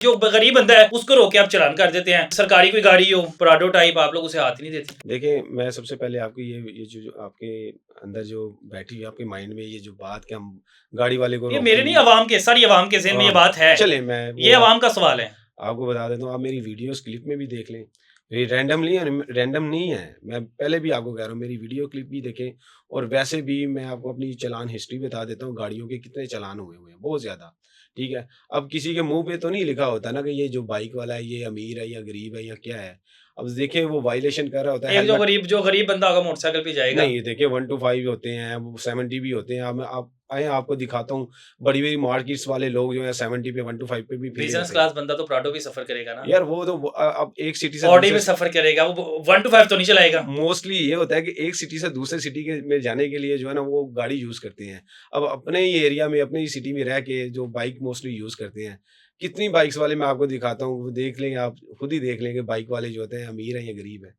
जो गरीब बंदा है उसको रोक के आप चालान कर देते हैं। सरकारी कोई गाड़ी हो पराडो टाइप, आप लोग उसे हाथ ही नहीं देते। देखिए, मैं सबसे पहले आपको ये जो आपके अंदर जो बैठी हुई है आपके माइंड में ये जो बात कि हम गाड़ी वाले को ये रोकते मेरे नहीं, नहीं। अवाम के, सारी अवाम के ज़हन में ये आवाम बात है। चले मैं ये वो अवाम का सवाल है। आपको बता देता हूँ, आप मेरी वीडियोस क्लिप में भी देख लें। ये रैंडमली रैंडम नहीं है। मैं पहले भी आपको कह रहा हूँ, मेरी वीडियो क्लिप भी देखें और वैसे भी मैं आपको अपनी चालान हिस्ट्री बता देता हूँ, गाड़ियों के कितने चालान हुए हैं, बहुत ज़्यादा। ठीक है? अब किसी के मुँह पे तो नहीं लिखा होता ना कि ये जो बाइक वाला है, ये अमीर है या गरीब है या क्या है। अब देखिए वो वायलेशन कर रहा होता है, एक हेलमेट जो गरीब बंदा होगा मोटरसाइकिल पे जाएगा। नहीं, देखिए 1 टू 5 होते हैं, वो 70 भी होते हैं। अब मैं आप आएँ आपको दिखाता हूँ, बड़ी-बड़ी मार्केट्स वाले लोग जो हैं 70 पे 1 टू 5 पे भी फिरे बिज़नेस रहते हैं। क्लास बंदा तो प्राडो भी सफ़र करेगा ना। यार वो तो अब एक सिटी से ऑडी दूसरे में सफ़र करेगा, वो 1 टू 5 तो नहीं चलाएगा। मोस्टली ये होता है कि एक सिटी से दूसरे सिटी के में जाने के लिए जो है ना वो गाड़ी यूज़ करते हैं। अब अपने ही एरिया में, अपनी ही सिटी में रह के जो बाइक मोस्टली यूज़ करते हैं। कितनी बाइक्स वाले मैं आपको दिखाता हूँ, वो देख लेंगे आप खुद ही देख लेंगे बाइक वाले जो होते हैं अमीर हैं या गरीब हैं।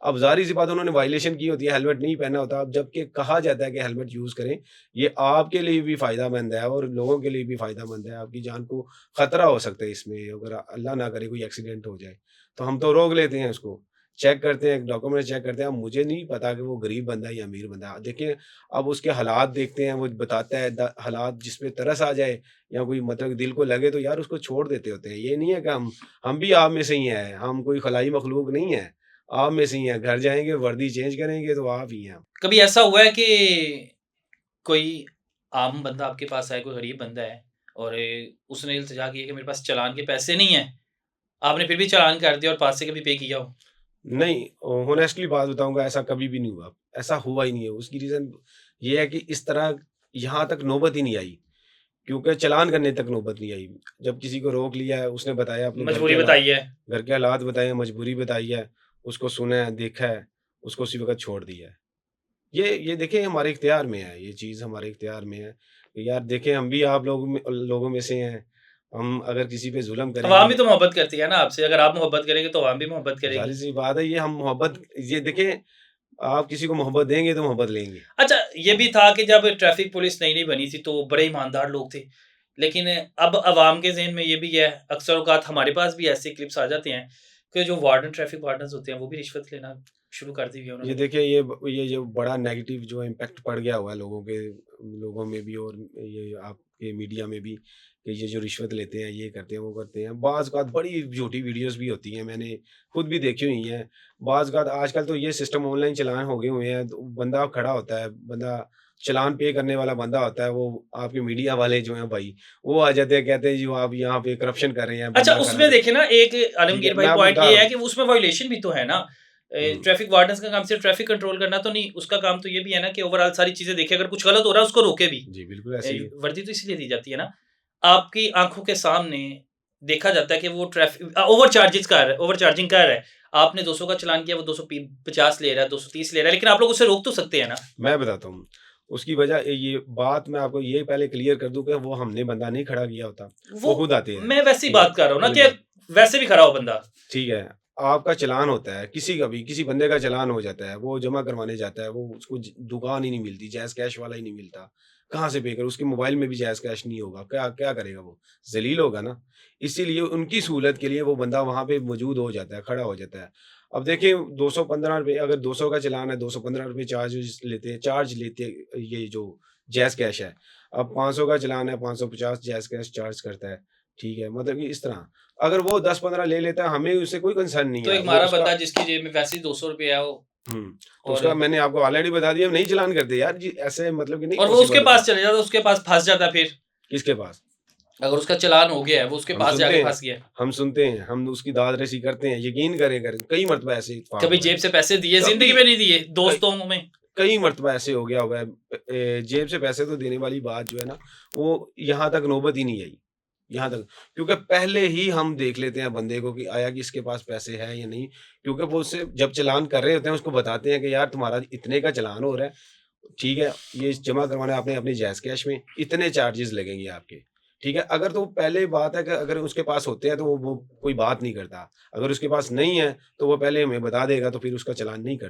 अब ज़ाहिर-सी बात है उन्होंने वायलेशन की होती है, हेलमेट नहीं पहना होता। अब जबकि कहा जाता है कि हेलमेट यूज़ करें, ये आपके लिए भी फ़ायदेमंद है और लोगों के लिए भी फ़ायदेमंद है। आपकी जान को खतरा हो सकता है इसमें, अगर अल्लाह ना करे कोई एक्सीडेंट हो जाए, तो हम तो रोक लेते हैं उसको। चेक करते हैं, डॉक्यूमेंट चेक करते हैं। अब मुझे नहीं पता कि वो गरीब बंदा है या अमीर बंदा है। देखिए, अब उसके हालात देखते हैं, वो बताता है हालात जिस पे तरस आ जाए या कोई मतलब दिल को लगे तो यार उसको छोड़ देते होते हैं। ये नहीं है कि हम भी आप में से ही हैं, हम कोई खलाई मखलूक नहीं है, आप में से ही हैं। घर जाएँगे, वर्दी चेंज करेंगे तो आप ही हैं। कभी ऐसा हुआ है कि कोई आम बंदा आपके पास आए, कोई गरीब बंदा है और उसने इल्तिजा की है कि मेरे पास चालान के पैसे नहीं हैं, आपने फिर भी चालान कर दिया और पास से कभी पे किया हो? नहीं, हॉनेस्टली बात बताऊँगा ऐसा कभी भी नहीं हुआ। ऐसा हुआ ही नहीं है। उसकी रीज़न ये है कि इस तरह यहाँ तक नौबत ही नहीं आई। क्योंकि चालान करने तक नौबत नहीं आई। जब किसी को रोक लिया है, उसने बताया अपने मजबूरी बताई है। घर के हालात बताए हैं, मजबूरी बताई है, उसको सुना है, देखा है, उसको उसी वक़्त छोड़ दिया है। ये देखिए हमारे इख्तियार में है, ये चीज़ हमारे इख्तियार में है। यार देखें हम भी आप लोगों में से हैं। हम अगर किसी पे ज़ुल्म अवाम करेंगे, भी तो मोहब्बत करती है ना आपसे, अगर आप मोहब्बत करेंगे तो अवाम भी मोहब्बत करेगी। ज़ाहिर-सी बात है ये हम मोहब्बत ये देखें आप किसी को मोहब्बत देंगे तो मोहब्बत लेंगे। अच्छा, ये भी था कि जब ट्रैफ़िक पुलिस नई-नई बनी थी तो बड़े ईमानदार लोग थे। लेकिन अब अवाम के ज़हन में ये भी है, अक्सर औक़ात हमारे पास भी ऐसे क्लिप्स आ जाते हैं कि जो वार्डन ट्रैफ़िक वार्डन्स होते हैं वो भी रिश्वत लेना शुरू कर दी हुई है ये उन्होंने। देखिए ये जो बड़ा नेगेटिव जो इम्पैक्ट पड़ गया हुआ है लोगों में भी और ये आपके मीडिया में भी कि ये जो रिश्वत लेते हैं, ये करते हैं, वो करते हैं। बाज़ औक़ात बड़ी झूठी वीडियोज़ भी होती हैं, मैंने खुद भी देखी हुई हैं। बाज़ औक़ात आजकल तो ये सिस्टम ऑनलाइन चालान हो गए हुए हैं, तो बंदा खड़ा होता है, चालान पे करने वाला बंदा होता है, वो आपके मीडिया वाले जो हैं भाई, वो आ जाते हैं, कहते हैं जी वो आप यहाँ पे करप्शन कर रहे हैं, अच्छा, बंदा खड़ा उसमें कर देखिए ना, एक ठीक है, आलमगीर भाई मैं आपको पॉइंट बता ये रहा है हूँ। कि उसमें वायलेशन भी तो है ना। हुँ। ट्रैफ़िक वार्डन्स का काम सिर्फ़ ट्रैफ़िक कंट्रोल करना तो नहीं, उसका काम तो ये भी है ना कि ओवरऑल सारी चीज़ें देखे, अगर कुछ गलत हो रहा है उसको रोके भी। जी, बिल्कुल ऐसे ही है। वर्दी तो इसीलिए दी जाती है ना। आपकी आँखों के सामने देखा जाता है कि वो ओवरचार्जिंग कर रहा है। आपने 200 का चालान किया, वो 250 ले रहा है, 230 ले रहा है, लेकिन आप लोग उसे रोक तो सकते हैं ना। मैं बताता हूँ, उसकी वजह ये बात मैं आपको ये पहले क्लियर कर दूँ कि वो हमने बंदा नहीं खड़ा किया होता, वो वो खुद आते हैं। मैं वैसी ठीक है, बात कर रहा हूँ ना मेरी कि बात वैसे भी खड़ा हो बंदा। ठीक है, आपका चालान होता है, किसी का भी, किसी बंदे का चालान हो जाता है, वो जमा करवाने जाता है, वो उसको दुकान ही नहीं मिलती, जैज़ कैश वाला ही नहीं मिलता, कहाँ से पे करे? उसके मोबाइल में भी जैज़ कैश नहीं होगा, क्या क्या करेगा वो? ज़लील होगा ना। इसीलिए उनकी सहूलत के लिए वो बंदा वहाँ पे मौजूद हो जाता है, खड़ा हो जाता है। अब देखिए ₹215 अगर 200 का चालान है, ₹215 चार्ज लेते ये जो जैज़ कैश है। अब 500 का चालान है, 550 जैज़ कैश चार्ज करता है, ठीक है? मतलब कि इस तरह। अगर वो 10-15 ले लेता है, हमें उससे कोई कंसर्न नहीं तो है। एक वो हमारा उसका बंदा जिसकी जेब में वैसे ही ₹200 है वो, तो और उसका मैंने आपको ऑलरेडी बता दिया, हम नहीं चालान करते यार जी, ऐसे मतलब कि नहीं वो उसके पॉसिबल पास होता। चले जाता, उसके पास फँस जाता फिर। किसके पास? अगर उसका चालान हो गया है, वो उसके हम पास सुनते जाके हैं फँस गया है। हम सुनते हैं, हम उसकी दाद-रसी करते हैं, यकीन करें, कई मर्तबा ऐसे इत्तेफ़ाक कभी हुआ है। जेब से पैसे दिए, ज़िंदगी कभी में नहीं दिए, कई दोस्तों में। कई मर्तबा ऐसे हो गया हुआ है। जेब से पैसे तो देने वाली बात जो है ना, वो यहाँ तक नौबत ही नहीं आई, यहाँ तक। क्योंकि पहले ही हम देख लेते हैं बंदे को कि आया कि इसके पास पैसे हैं या नहीं, क्योंकि वो उससे जब चालान कर रहे होते हैं, उसको बताते हैं कि यार तुम्हारा इतने का चालान हो रहा है, ठीक है, ये जमा करवाना है आपने अपने जैज़ कैश में, इतने चार्जेज़ लगेंगे आपके, ठीक है। अगर तो पहले बात है कि अगर उसके पास होते हैं तो वो कोई बात नहीं करता, अगर उसके पास नहीं है, तो वो पहले हमें बता देगा तो फिर उसका चालान नहीं करता।